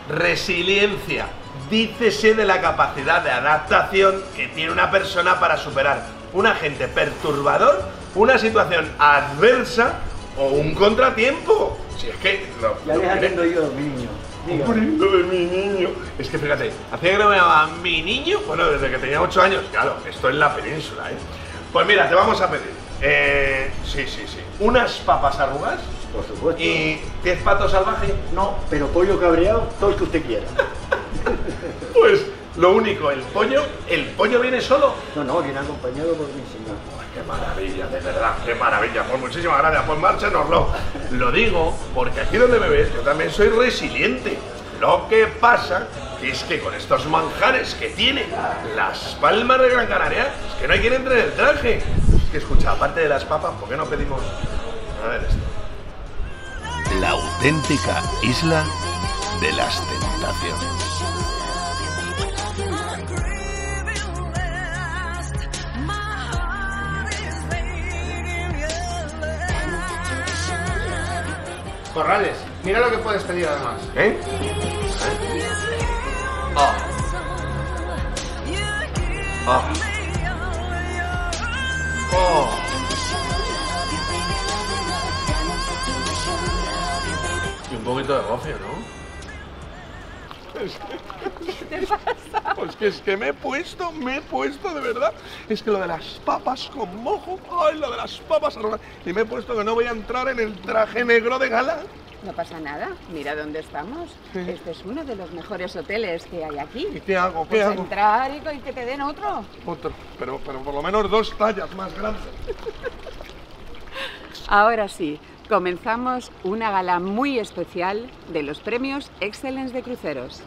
Resiliencia. Dícese de la capacidad de adaptación que tiene una persona para superar un agente perturbador, una situación adversa o un contratiempo. Si es que... Ya les atiendo yo, mi niño. Aprendo de mi niño. Es que fíjate, hacía que no me llamaba mi niño, bueno, desde que tenía 8 años. Claro, esto es la península, ¿eh? Pues mira, te vamos a pedir. Sí. Unas papas arrugas. Por supuesto. ¿Y 10 patos salvajes? No, pero pollo cabreado, todo el que usted quiera. Pues lo único, el pollo viene solo. No, viene acompañado por mi señor. Qué maravilla, de verdad, qué maravilla. Pues muchísimas gracias, pues márchenoslo. Lo digo porque aquí donde me ves yo también soy resiliente. Lo que pasa es que con estos manjares que tiene Las Palmas de Gran Canaria, es que no hay quien entre en el traje. Es que escucha, aparte de las papas, ¿por qué no pedimos? A ver esto. La auténtica isla de las tentaciones. Corrales, mira lo que puedes pedir además. ¿Eh? Ah. Oh. Y un poquito de gofio, ¿no? ¿Qué te pasa? Pues que es que me he puesto de verdad. Es que lo de las papas con mojo, ay, lo de las papas arrugadas. Y me he puesto que no voy a entrar en el traje negro de gala. No pasa nada, mira dónde estamos. Sí. Este es uno de los mejores hoteles que hay aquí. ¿Y qué hago? ¿Qué Pues hago? entrar y que te den otro. Otro, pero por lo menos 2 tallas más grandes. Ahora sí, comenzamos una gala muy especial de los premios Excellence de Cruceros.